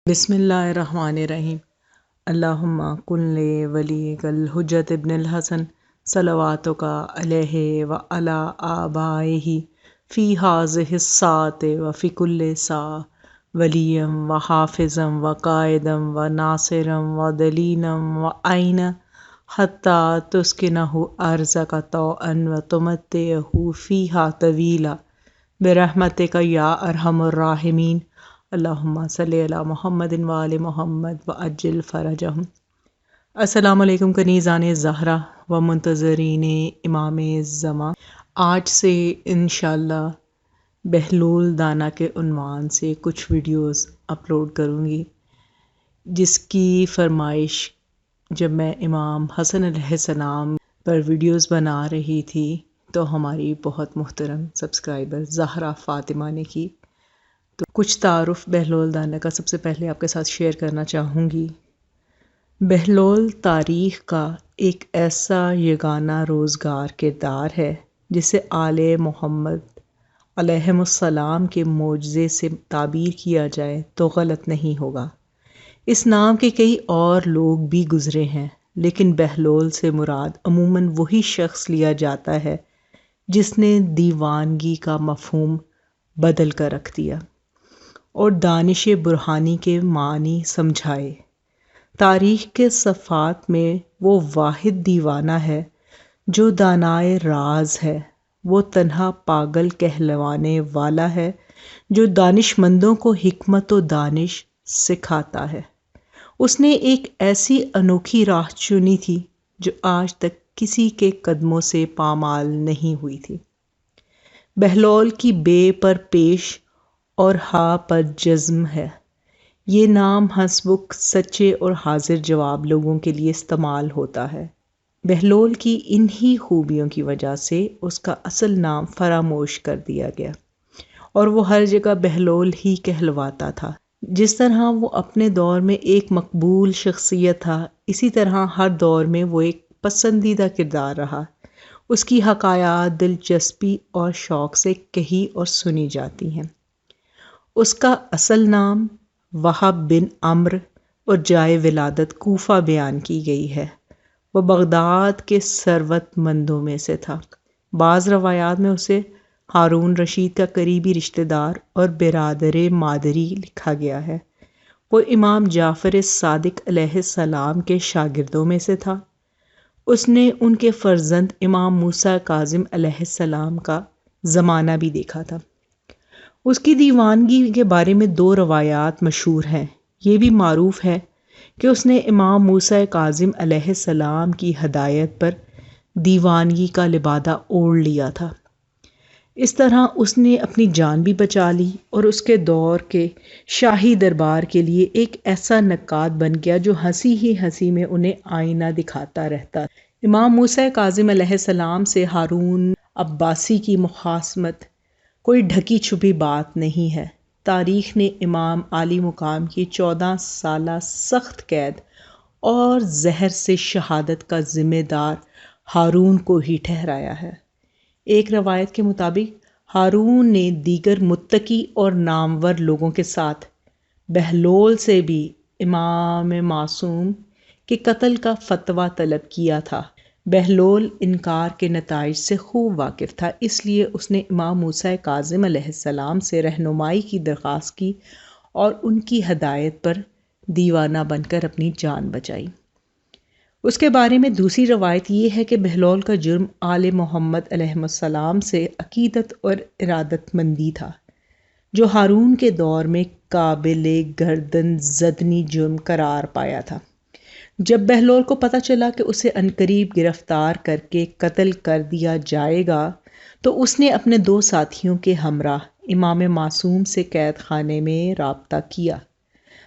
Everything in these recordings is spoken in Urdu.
بسم اللہ الرحمن الرحیم۔ اللہم کن ولیک الحجت ابن الحسن صلواتک علیہ و علی آبائہ فی ہذہ الساعۃ و فی کل ساعۃ ولیا و حافظا و قائدا و ناصرا و دلیلا و عینا حتی تسکنہ ارضک طوعا و تمتعہ فیہا طویلا برحمتک یا ارحم الراحمین۔ اللہم صلی علی محمد و آل محمد و عجل فرجہم۔ السلام علیکم کنیزان زہرا و منتظرین امام زمان۔ آج سے انشاءاللہ بہلول دانا کے عنوان سے کچھ ویڈیوز اپلوڈ کروں گی، جس کی فرمائش جب میں امام حسن علیہ السلام پر ویڈیوز بنا رہی تھی تو ہماری بہت محترم سبسکرائبر زہرا فاطمہ نے کی۔ تو کچھ تعارف بہلول دانا کا سب سے پہلے آپ کے ساتھ شیئر کرنا چاہوں گی۔ بہلول تاریخ کا ایک ایسا یگانہ روزگار کردار ہے جسے آل محمد علیہ السلام کے معجزے سے تعبیر کیا جائے تو غلط نہیں ہوگا۔ اس نام کے کئی اور لوگ بھی گزرے ہیں، لیکن بہلول سے مراد عموماً وہی شخص لیا جاتا ہے جس نے دیوانگی کا مفہوم بدل کر رکھ دیا اور دانش برہانی کے معنی سمجھائے۔ تاریخ کے صفحات میں وہ واحد دیوانہ ہے جو دانائے راز ہے، وہ تنہا پاگل کہلوانے والا ہے جو دانش مندوں کو حکمت و دانش سکھاتا ہے۔ اس نے ایک ایسی انوکھی راہ چنی تھی جو آج تک کسی کے قدموں سے پامال نہیں ہوئی تھی۔ بہلول کی بے پر پیش اور ہا پر جزم ہے۔ یہ نام حسبک سچے اور حاضر جواب لوگوں کے لیے استعمال ہوتا ہے۔ بہلول کی انہی خوبیوں کی وجہ سے اس کا اصل نام فراموش کر دیا گیا اور وہ ہر جگہ بہلول ہی کہلواتا تھا۔ جس طرح وہ اپنے دور میں ایک مقبول شخصیت تھا، اسی طرح ہر دور میں وہ ایک پسندیدہ کردار رہا۔ اس کی حکایات دلچسپی اور شوق سے کہی اور سنی جاتی ہیں۔ اس کا اصل نام وہب بن عمرو اور جائے ولادت کوفہ بیان کی گئی ہے۔ وہ بغداد کے ثروت مندوں میں سے تھا۔ بعض روایات میں اسے ہارون رشید کا قریبی رشتہ دار اور برادر مادری لکھا گیا ہے۔ وہ امام جعفر صادق علیہ السلام کے شاگردوں میں سے تھا۔ اس نے ان کے فرزند امام موسیٰ کاظم علیہ السلام کا زمانہ بھی دیکھا تھا۔ اس کی دیوانگی کے بارے میں دو روایات مشہور ہیں۔ یہ بھی معروف ہے کہ اس نے امام موسیٰ کاظم علیہ السلام کی ہدایت پر دیوانگی کا لبادہ اوڑھ لیا تھا۔ اس طرح اس نے اپنی جان بھی بچا لی اور اس کے دور کے شاہی دربار کے لیے ایک ایسا نقاد بن گیا جو ہنسی ہی ہنسی میں انہیں آئینہ دکھاتا رہتا۔ امام موسیٰ کاظم علیہ السلام سے ہارون عباسی کی مخاصمت کوئی ڈھکی چھپی بات نہیں ہے۔ تاریخ نے امام عالی مقام کی 14 سالہ سخت قید اور زہر سے شہادت کا ذمہ دار ہارون کو ہی ٹھہرایا ہے۔ ایک روایت کے مطابق ہارون نے دیگر متقی اور نامور لوگوں کے ساتھ بہلول سے بھی امام معصوم کے قتل کا فتویٰ طلب کیا تھا۔ بہلول انکار کے نتائج سے خوب واقف تھا، اس لیے اس نے امام موسیٰ کاظم علیہ السلام سے رہنمائی کی درخواست کی اور ان کی ہدایت پر دیوانہ بن کر اپنی جان بچائی۔ اس کے بارے میں دوسری روایت یہ ہے کہ بہلول کا جرم آل محمد علیہ السلام سے عقیدت اور ارادت مندی تھا، جو ہارون کے دور میں قابل گردن زدنی جرم قرار پایا تھا۔ جب بہلول کو پتہ چلا کہ اسے عنقریب گرفتار کر کے قتل کر دیا جائے گا تو اس نے اپنے 2 ساتھیوں کے ہمراہ امام معصوم سے قید خانے میں رابطہ کیا۔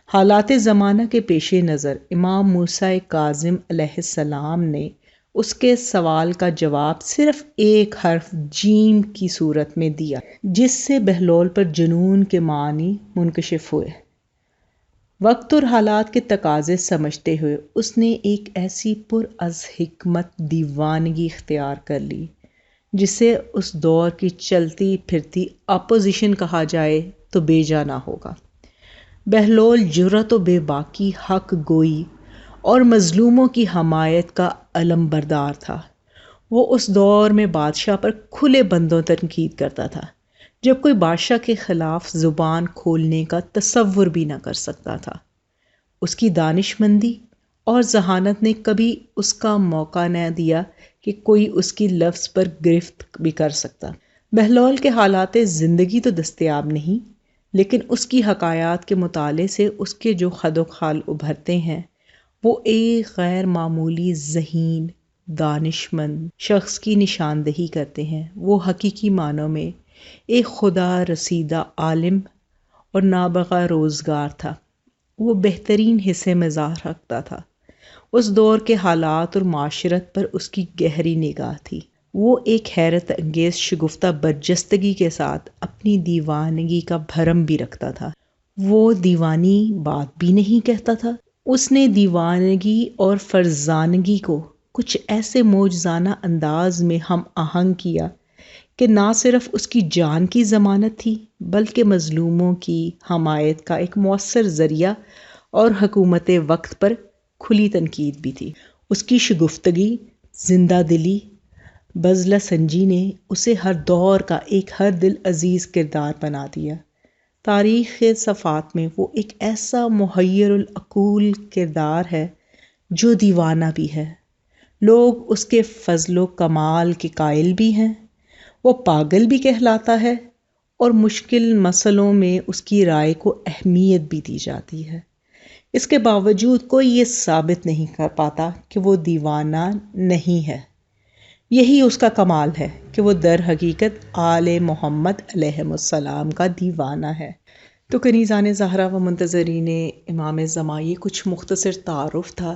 حالات زمانہ کے پیش نظر امام موسیٰ کاظم علیہ السلام نے اس کے سوال کا جواب صرف ایک حرف جیم کی صورت میں دیا، جس سے بہلول پر جنون کے معنی منکشف ہوئے۔ وقت اور حالات کے تقاضے سمجھتے ہوئے اس نے ایک ایسی پر از حکمت دیوانگی اختیار کر لی جسے اس دور کی چلتی پھرتی اپوزیشن کہا جائے تو بے جا نہ ہوگا۔ بہلول جرأت و بے باکی حق گوئی اور مظلوموں کی حمایت کا علم بردار تھا۔ وہ اس دور میں بادشاہ پر کھلے بندوں تنقید کرتا تھا، جب کوئی بادشاہ کے خلاف زبان کھولنے کا تصور بھی نہ کر سکتا تھا۔ اس کی دانش مندی اور ذہانت نے کبھی اس کا موقع نہ دیا کہ کوئی اس کی لفظ پر گرفت بھی کر سکتا۔ بہلول کے حالات زندگی تو دستیاب نہیں، لیکن اس کی حکایات کے مطالعے سے اس کے جو خد و خال ابھرتے ہیں وہ ایک غیر معمولی ذہین دانش مند شخص کی نشاندہی کرتے ہیں۔ وہ حقیقی معنوں میں ایک خدا رسیدہ عالم اور نابغہ روزگار تھا۔ وہ بہترین حصے مزاح رکھتا تھا۔ اس دور کے حالات اور معاشرت پر اس کی گہری نگاہ تھی۔ وہ ایک حیرت انگیز شگفتہ برجستگی کے ساتھ اپنی دیوانگی کا بھرم بھی رکھتا تھا۔ وہ دیوانی بات بھی نہیں کہتا تھا۔ اس نے دیوانگی اور فرزانگی کو کچھ ایسے موجزانہ انداز میں ہم آہنگ کیا کہ نہ صرف اس کی جان کی ضمانت تھی بلکہ مظلوموں کی حمایت کا ایک مؤثر ذریعہ اور حکومت وقت پر کھلی تنقید بھی تھی۔ اس کی شگفتگی، زندہ دلی، بذلہ سنجی نے اسے ہر دور کا ایک ہر دل عزیز کردار بنا دیا۔ تاریخ کے صفحات میں وہ ایک ایسا محیر العقول کردار ہے جو دیوانہ بھی ہے۔ لوگ اس کے فضل و کمال کے قائل بھی ہیں۔ وہ پاگل بھی کہلاتا ہے اور مشکل مسئلوں میں اس کی رائے کو اہمیت بھی دی جاتی ہے۔ اس کے باوجود کوئی یہ ثابت نہیں کر پاتا کہ وہ دیوانہ نہیں ہے۔ یہی اس کا کمال ہے کہ وہ در حقیقت آل محمد علیہ السلام کا دیوانہ ہے۔ تو کنیزان زہرا و منتظرین امام زمان، یہ کچھ مختصر تعارف تھا۔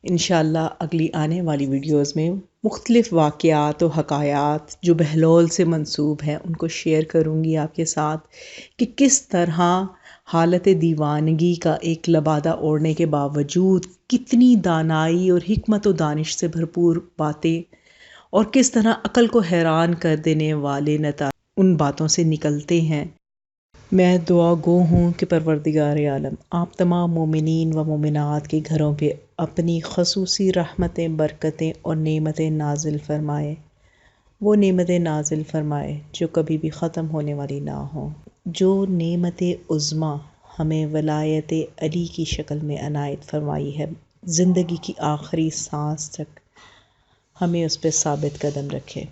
انشاءاللہ اگلی آنے والی ویڈیوز میں مختلف واقعات و حکایات جو بہلول سے منسوب ہیں ان کو شیئر کروں گی آپ کے ساتھ، کہ کس طرح حالت دیوانگی کا ایک لبادہ اوڑھنے کے باوجود کتنی دانائی اور حکمت و دانش سے بھرپور باتیں اور کس طرح عقل کو حیران کر دینے والے نتائج ان باتوں سے نکلتے ہیں۔ میں دعا گو ہوں کہ پروردگار عالم آپ تمام مومنین و مومنات کے گھروں پہ اپنی خصوصی رحمتیں، برکتیں اور نعمتیں نازل فرمائے۔ وہ نعمتیں نازل فرمائے جو کبھی بھی ختم ہونے والی نہ ہوں۔ جو نعمت عظمیٰ ہمیں ولایت علی کی شکل میں عنایت فرمائی ہے، زندگی کی آخری سانس تک ہمیں اس پہ ثابت قدم رکھے۔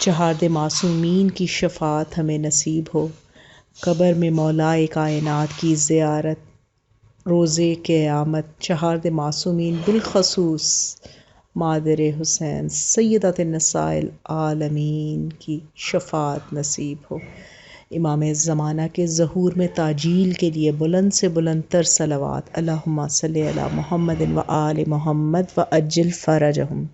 چہارد معصومین کی شفاعت ہمیں نصیب ہو۔ قبر میں مولائے کائنات کی زیارت، روز قیامت چہارد معصومین بالخصوص مادر حسین سیدۃ النساء العالمین کی شفاعت نصیب ہو۔ امام زمانہ کے ظہور میں تعجیل کے لیے بلند سے بلند تر صلوات، اللہم صلی علی محمد و آل محمد و عجل فرجہم۔